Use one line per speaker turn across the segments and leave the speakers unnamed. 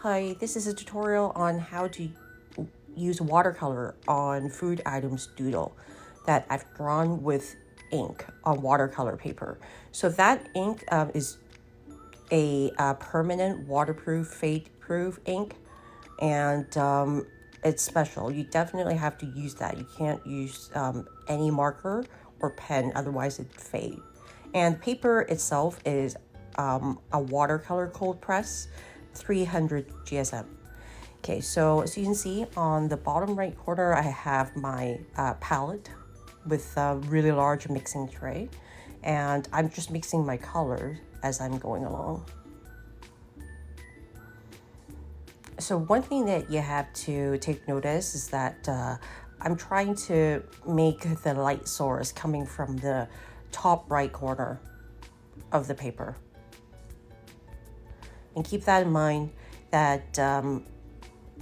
Hi, this is a tutorial on how to use watercolor on food items doodle that I've drawn with ink on watercolor paper. So that ink is a permanent waterproof, fade-proof ink, and it's special. You definitely have to use that. You can't use any marker or pen, otherwise it fade. And the paper itself is a watercolor cold press, 300 GSM. Okay, so as you can see on the bottom right corner, I have my palette with a really large mixing tray, and I'm just mixing my colors as I'm going along. So one thing that you have to take notice is that I'm trying to make the light source coming from the top right corner of the paper. And keep that in mind that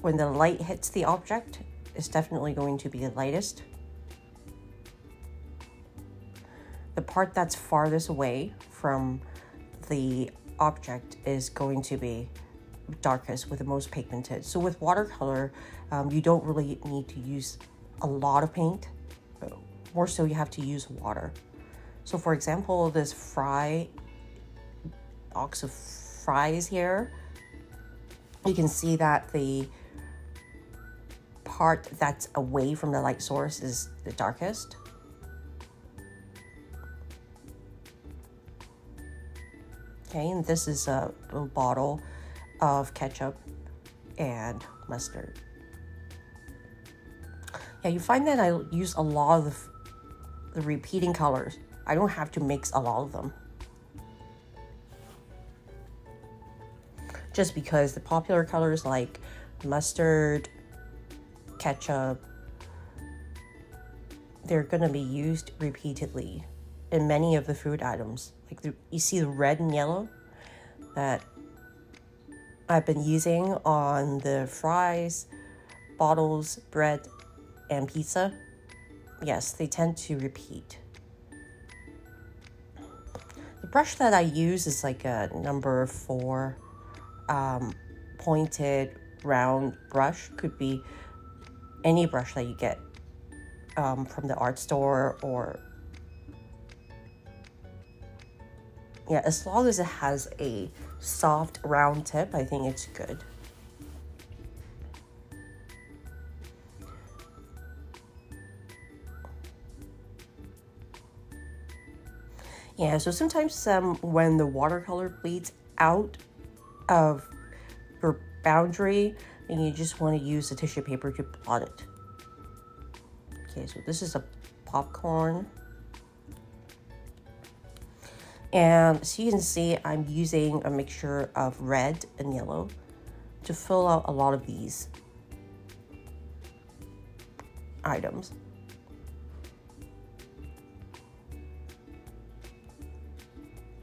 when the light hits the object, it's definitely going to be the lightest. The part that's farthest away from the object is going to be darkest with the most pigmented. So with watercolor, you don't really need to use a lot of paint. More so you have to use water. So for example, this box of fries here, you can see that the part that's away from the light source is the darkest. Okay, and this is a little bottle of ketchup and mustard. Yeah, you find that I use a lot of the repeating colors. I don't have to mix a lot of them. Just because the popular colors like mustard, ketchup, they're going to be used repeatedly in many of the food items. Like you see the red and yellow that I've been using on the fries, bottles, bread, and pizza. Yes, they tend to repeat. The brush that I use is like a number 4 pointed round brush. Could be any brush that you get from the art store, or yeah, as long as it has a soft round tip, I think it's good. Yeah, so sometimes when the watercolor bleeds out of your boundary, and you just want to use a tissue paper to blot it. Okay, so this is a popcorn. And so you can see I'm using a mixture of red and yellow to fill out a lot of these items.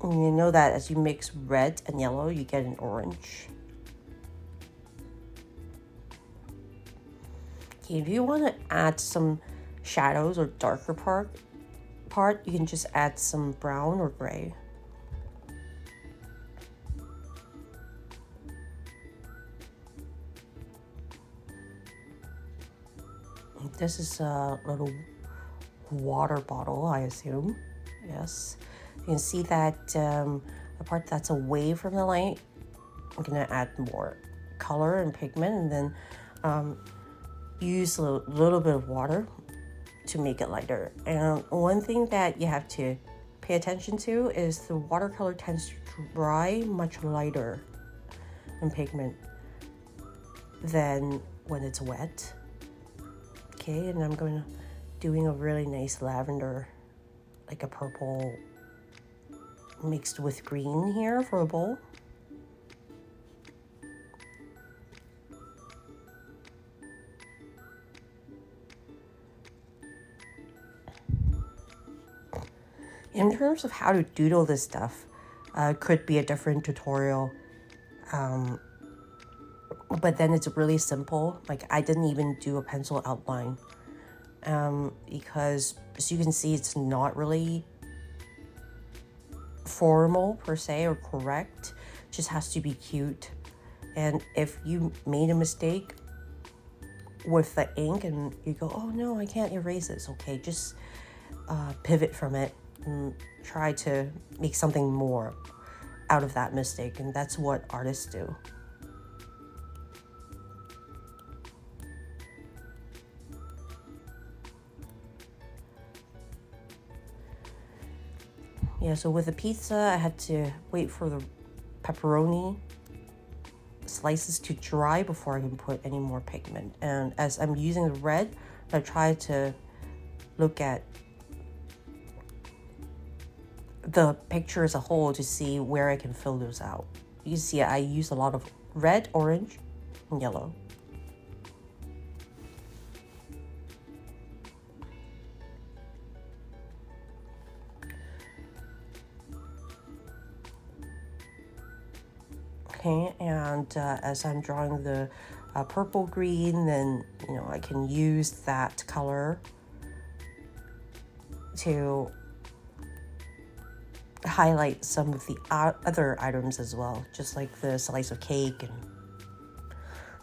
And you know that as you mix red and yellow, you get an orange. Okay, if you want to add some shadows or darker part, you can just add some brown or gray. This is a little water bottle, I assume. Yes. You can see that the part that's away from the light, I'm going to add more color and pigment, and then use a little bit of water to make it lighter. And one thing that you have to pay attention to is the watercolor tends to dry much lighter in pigment than when it's wet. Okay, and I'm doing a really nice lavender, like a purple mixed with green here for a bowl. In terms of how to doodle this stuff, could be a different tutorial, but then it's really simple. Like I didn't even do a pencil outline because as you can see, it's not really formal per se or correct. It just has to be cute And if you made a mistake with the ink and you go, oh no, I can't erase this, okay, just pivot from it and try to make something more out of that mistake. And that's what artists do. Yeah, so with the pizza, I had to wait for the pepperoni slices to dry before I can put any more pigment. And as I'm using the red, I try to look at the picture as a whole to see where I can fill those out. You can see I use a lot of red, orange, and yellow. Okay, and as I'm drawing the purple green, then I can use that color to highlight some of the other items as well, just like the slice of cake and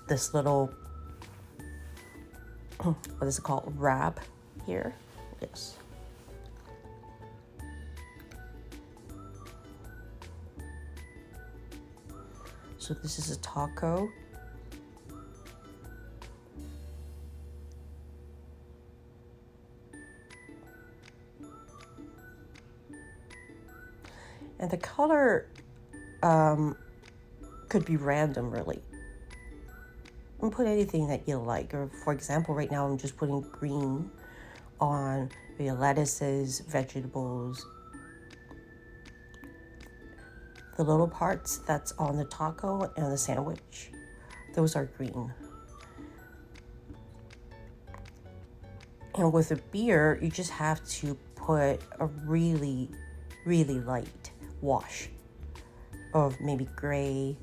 this little what is it called, wrap here. Yes. So this is a taco. And the color could be random, really. You can put anything that you like. Or for example, right now I'm just putting green on the lettuces, vegetables, the little parts that's on the taco and the sandwich. Those are green. And with a beer, you just have to put a really, really light wash of maybe gray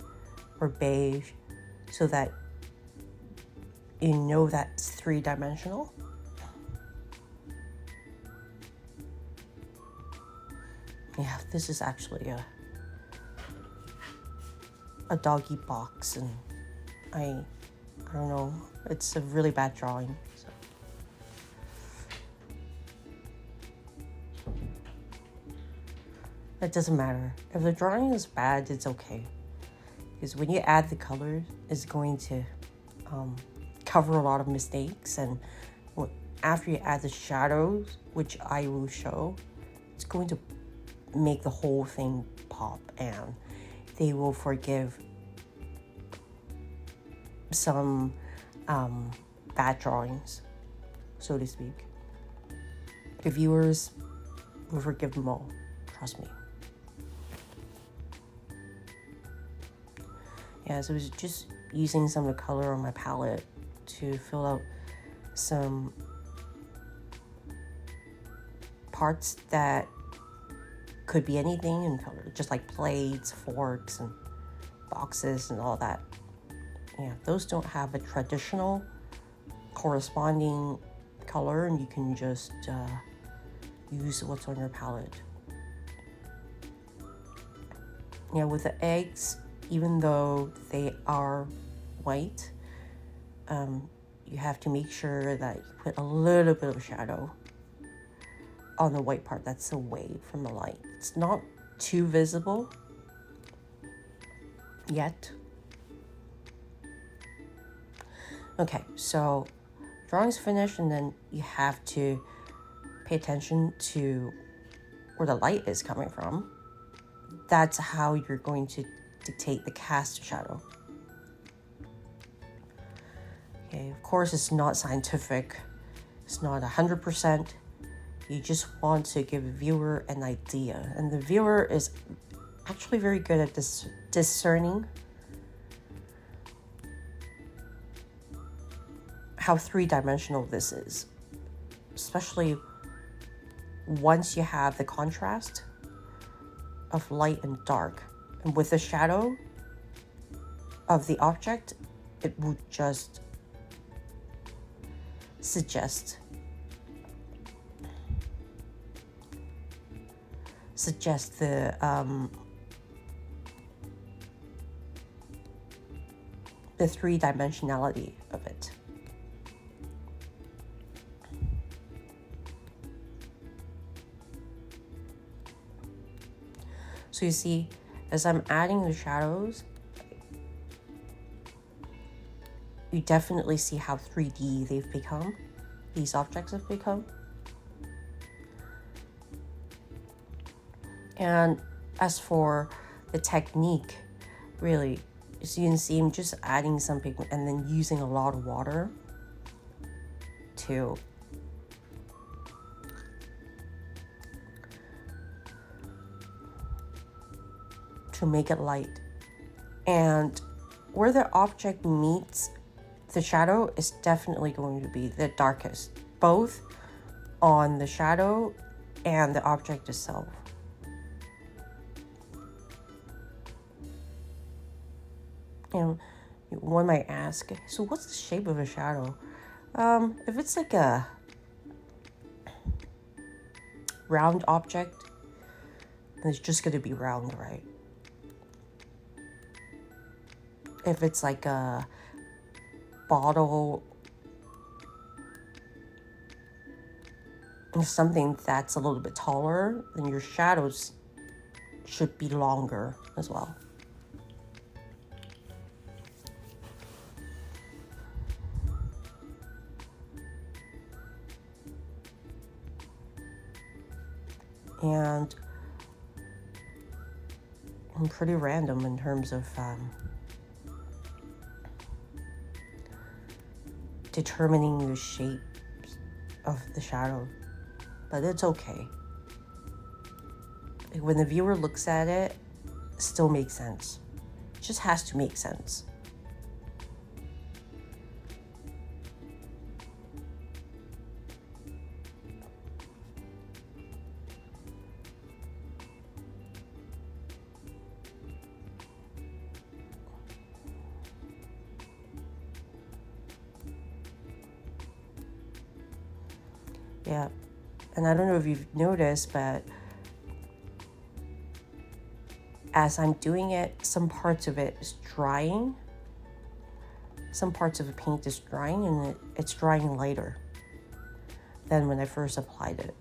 or beige so that you know that's three-dimensional. Yeah, this is actually a doggy box, and I don't know, it's a really bad drawing. So. It doesn't matter. If the drawing is bad, it's okay. Because when you add the colors, it's going to cover a lot of mistakes. And after you add the shadows, which I will show, it's going to make the whole thing pop, and they will forgive some bad drawings, so to speak. The viewers will forgive them all, trust me. Yeah, so I was just using some of the color on my palette to fill out some parts that could be anything in color, just like plates, forks, and boxes and all that. Yeah, those don't have a traditional corresponding color, and you can just use what's on your palette. Yeah, with the eggs, even though they are white, you have to make sure that you put a little bit of shadow on the white part that's away from the light. It's not too visible yet. Okay, so drawing's finished, and then you have to pay attention to where the light is coming from. That's how you're going to dictate the cast shadow. Okay, of course, it's not scientific. It's not 100%. You just want to give a viewer an idea. And the viewer is actually very good at discerning how three-dimensional this is. Especially once you have the contrast of light and dark. And with the shadow of the object, it would just suggest the three-dimensionality of it. So you see, as I'm adding the shadows, you definitely see how 3D they've become. These objects have become. And as for the technique, really, as you can see, I'm just adding some pigment and then using a lot of water to make it light. And where the object meets the shadow is definitely going to be the darkest, both on the shadow and the object itself. And one might ask, so what's the shape of a shadow? If it's like a round object, then it's just going to be round, right? If it's like a bottle or something that's a little bit taller, then your shadows should be longer as well. And I'm pretty random in terms of determining the shape of the shadow, but it's okay. When the viewer looks at it, it still makes sense. It just has to make sense. Yeah, and I don't know if you've noticed, but as I'm doing it, some parts of it is drying. Some parts of the paint is drying, and it's drying lighter than when I first applied it.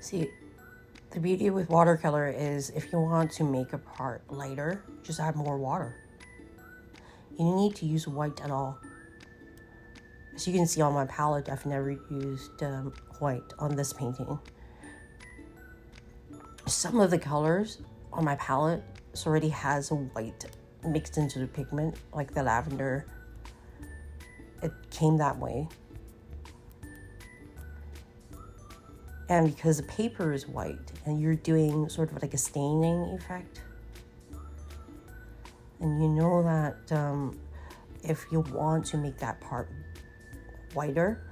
See, the beauty with watercolor is if you want to make a part lighter, just add more water. You don't need to use white at all. As you can see on my palette, I've never used white on this painting. Some of the colors on my palette already has a white mixed into the pigment, like the lavender. It came that way. And because the paper is white and you're doing sort of like a staining effect, and you know that if you want to make that part lighter,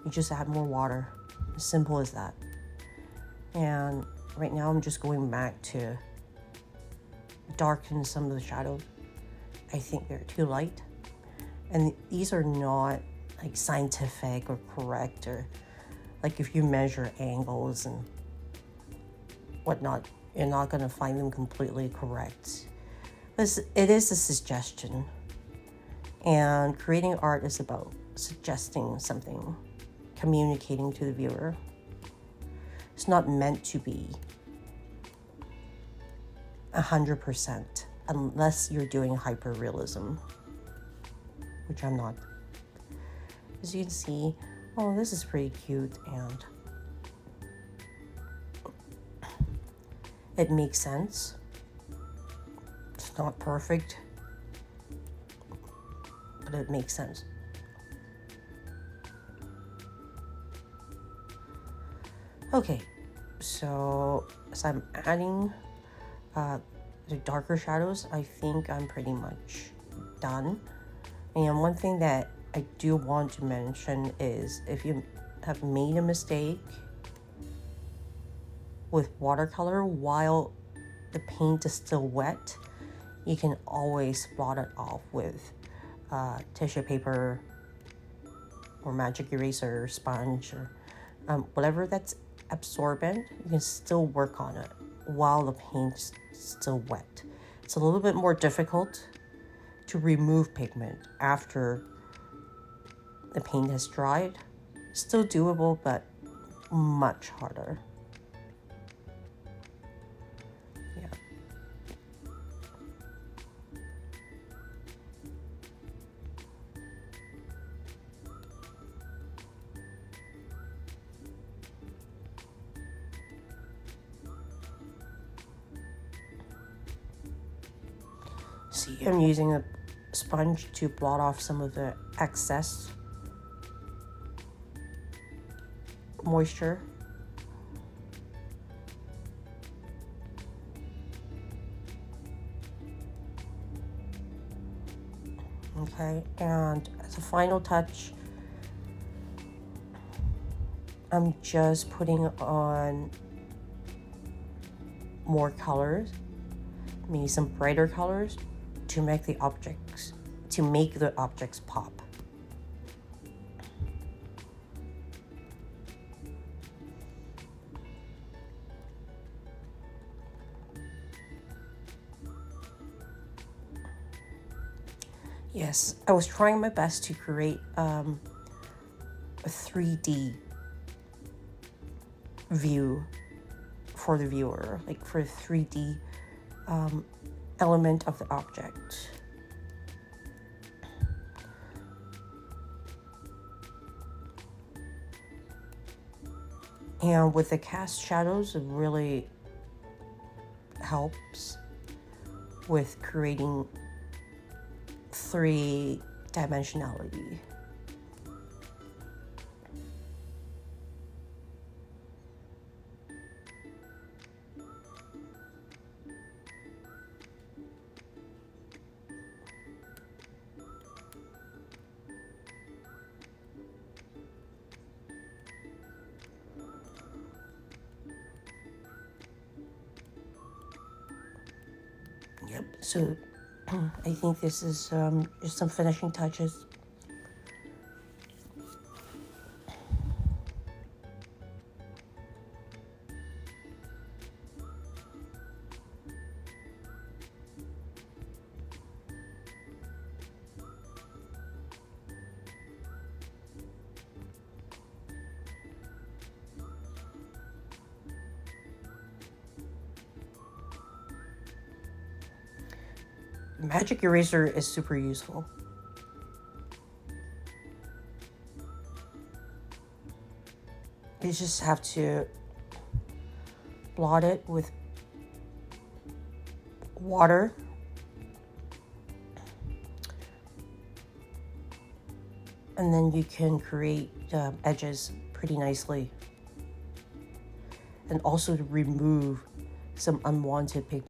you just add more water. As simple as that. And right now I'm just going back to darken some of the shadows. I think they're too light. And these are not like scientific or correct, or like if you measure angles and whatnot, you're not going to find them completely correct. But it is a suggestion. And creating art is about suggesting something, communicating to the viewer. It's not meant to be 100% unless you're doing hyperrealism, which I'm not. As you can see, oh, this is pretty cute, and it makes sense. It's not perfect, but it makes sense. Okay, so as I'm adding the darker shadows, I think I'm pretty much done. And one thing that I do want to mention is if you have made a mistake with watercolor while the paint is still wet, you can always blot it off with tissue paper or magic eraser, sponge, or whatever that's absorbent. You can still work on it while the paint's still wet. It's a little bit more difficult to remove pigment after the paint has dried. Still doable, but much harder. Yeah. See, I'm using a sponge to blot off some of the excess moisture. Okay, and as a final touch, I'm just putting on more colors, maybe some brighter colors to make the objects pop. Yes, I was trying my best to create a 3D view for the viewer, like for a 3D element of the object. And with the cast shadows, it really helps with creating 3-dimensionality. Yep, so I think this is just some finishing touches. Magic eraser is super useful. You just have to blot it with water. And then you can create edges pretty nicely. And also to remove some unwanted pigment.